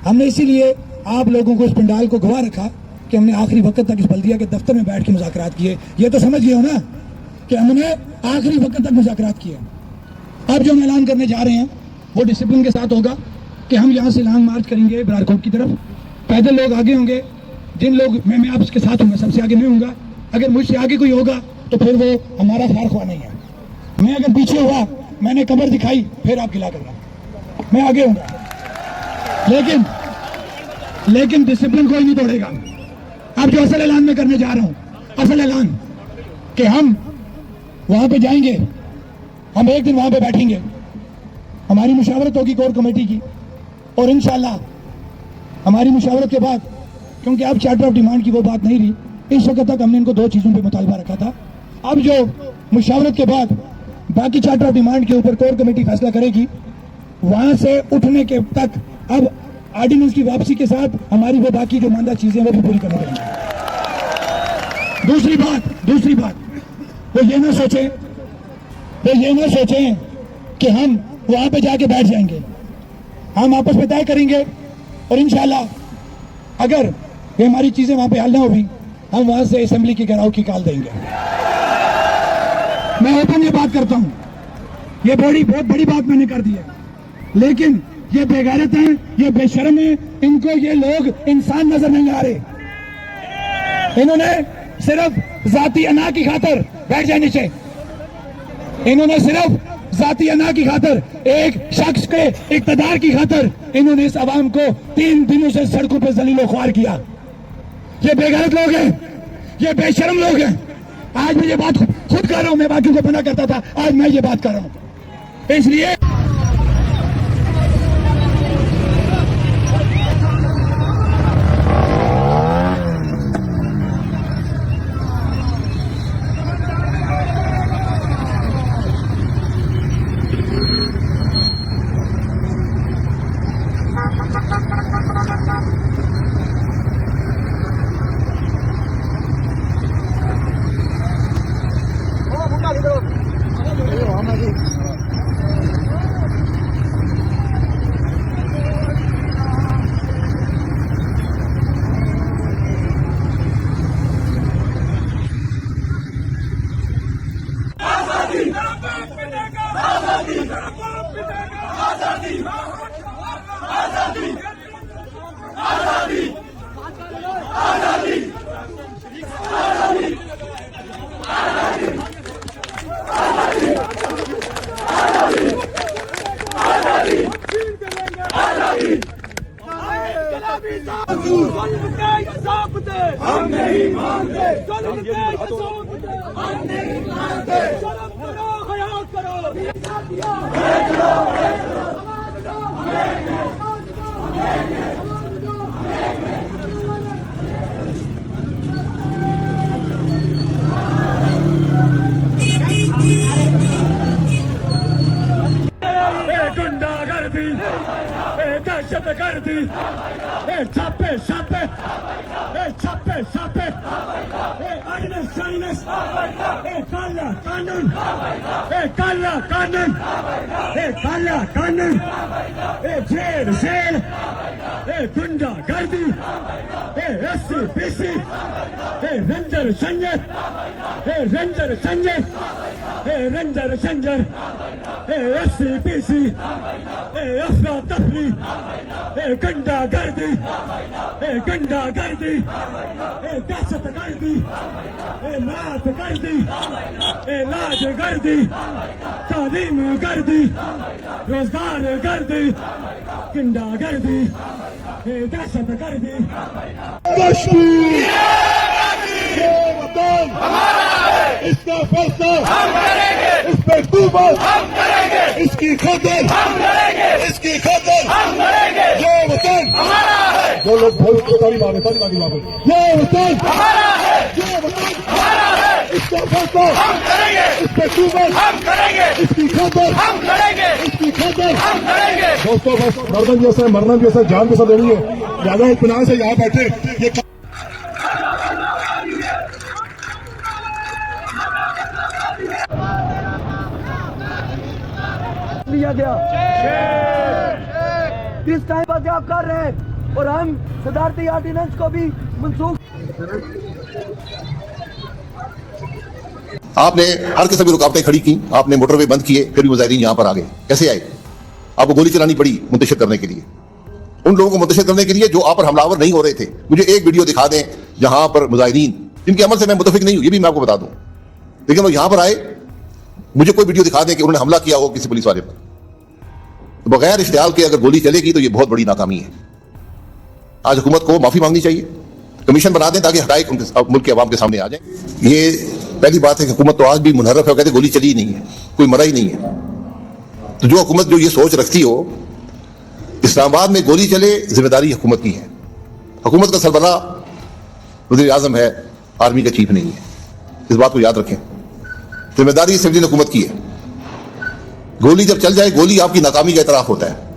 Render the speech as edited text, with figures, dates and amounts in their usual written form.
हमने इसीलिए आप लोगों को इस पंडाल को गवाह रखा कि हमने आखिरी वक्त तक इस बल्दिया के दफ्तर में बैठ के मुज़ाकरात किए। ये तो समझ गए हो ना कि हमने आखिरी वक्त तक मुज़ाकरात किए। अब जो हम ऐलान करने जा रहे हैं वो डिसिप्लिन के साथ होगा कि हम यहाँ से लॉन्ग मार्च करेंगे बरारकोट की तरफ। पैदल लोग आगे होंगे, जिन लोग मैं आपके साथ हूँगा, सबसे आगे मैं हूँगा। अगर मुझसे आगे कोई होगा तो फिर वो हमारा खैर ख्वाह नहीं है। मैं अगर पीछे हुआ, मैंने कमर दिखाई, फिर आप गिला करना, मैं आगे हूँगा। लेकिन डिसिप्लिन कोई नहीं तोड़ेगा। अब जो असल ऐलान मैं करने जा रहा हूँ, असल ऐलान कि हम वहां पे जाएंगे, हम एक दिन वहां पे बैठेंगे, हमारी मुशावरत होगी कोर कमेटी की, और इंशाल्लाह हमारी मुशावरत के बाद, क्योंकि अब चार्टर ऑफ डिमांड की वो बात नहीं रही, इस वक्त तक हमने इनको 2 चीजों पे मुतालबा रखा था। अब जो मुशावरत के बाद बाकी चार्टर ऑफ डिमांड के ऊपर कोर कमेटी फैसला करेगी, वहां से उठने के तक अब ऑर्डिनेंस की वापसी के साथ हमारी वो बाकी जो मानदा चीजें वो भी पूरी करनी पड़ेंगी। दूसरी बात वो ये ना सोचें कि हम वहां पे जाके बैठ जाएंगे। हम आपस में तय करेंगे और इंशाल्लाह अगर ये हमारी चीजें वहां पे हल ना होगी, हम वहां से असेंबली की घेराव की कॉल देंगे। मैं ओपन ये बात करता हूं, ये बहुत बड़ी बात मैंने कर दी है, लेकिन ये बेगैरत हैं, ये बेशर्म हैं, इनको ये लोग इंसान नजर नहीं आ रहे। इन्होंने सिर्फ जाती अना की खातर बैठ जाए नीचे, इन्होंने सिर्फ जाती अना की खातर, एक शख्स के इक्तदार की खातर इन्होंने इस आवाम को 3 दिनों से सड़कों पर जलीलो ख्वार किया। ये बेगैरत लोग हैं, ये बेशर्म लोग हैं। आज मैं ये बात खुद कर रहा हूं, मैं बाकी को मना करता था, आज मैं ये बात कर रहा हूं। इसलिए हम नहीं मानते, हम नहीं मानते। शर्म करो, हया करो। गुंडागर्दी, दहशतगर्दी, छापे काला कानून, जेल, गुंडागर्दी, SCPC, रेंजर संजय, SCPC, अफरा तफरी, गुंडागर्दी, दहशतगर्दी, लाजगर्दी, तालीम गर्दी, रोजगार गर्दी, गुंडागर्दी, दहशतगर्दी। इसका फैसला हम करेंगे, इस पे तूफान हम करेंगे, इसकी खातिर हम करेंगे, इसकी खातिर हम करेंगे। ये वतन हमारा है, जो लोग बोल को ताली मारे, ये वतन हमारा है, ये वतन हमारा है, इसका फैसला हम करेंगे, इस पे तूफान हम करेंगे, इसकी खातिर हम करेंगे, इसकी खातिर हम करेंगे। दोस्तों बस मरना जैसा मरना जैसा जान जैसा देनी है, ज्यादा इत्मीनान से यहाँ बैठे ये लिया गया। किस टाइम पर आप कर रहे हैं? और हम सदारती ऑर्डिनेंस को भी मनसूख। आपने हर किस्म की रुकावटें खड़ी की, आपने मोटरवे बंद किए, फिर भी मुजाहिदीन यहां पर आ गए। कैसे आए? आपको गोली चलानी पड़ी मुंतशिर करने के लिए, उन लोगों को मुंतशिर करने के लिए जो आप पर हमलावर नहीं हो रहे थे। मुझे एक वीडियो दिखा दें जहां पर मुजाहिदीन, जिनके अमल से मैं मुतफिक नहीं हूं, ये भी मैं आपको बता दूं, लेकिन वो यहां पर आए, मुझे कोई वीडियो दिखा दें कि उन्होंने हमला किया हो किसी पुलिस वाले पर। तो बगैर इश्तियाल के अगर गोली चलेगी तो ये बहुत बड़ी नाकामी है। आज हुकूमत को माफी मांगनी चाहिए, कमीशन बना दें ताकि हकायक उनके मुल्क के अवाम के सामने आ जाए। ये पहली बात है कि हुकूमत तो आज भी मुनहरफ है, कहते गोली चली ही नहीं है, कोई मरा ही नहीं है। तो जो हुकूमत जो ये सोच रखती हो इस्लामाबाद में गोली चले, जिम्मेदारी हुकूमत की है। हुकूमत का सरबराह वज़ीर आज़म है, आर्मी का चीफ नहीं है, इस बात को याद रखें। जिम्मेदारी सिविलियन हुकूमत की है। गोली जब चल जाए, गोली आपकी नाकामी का एतराफ होता है।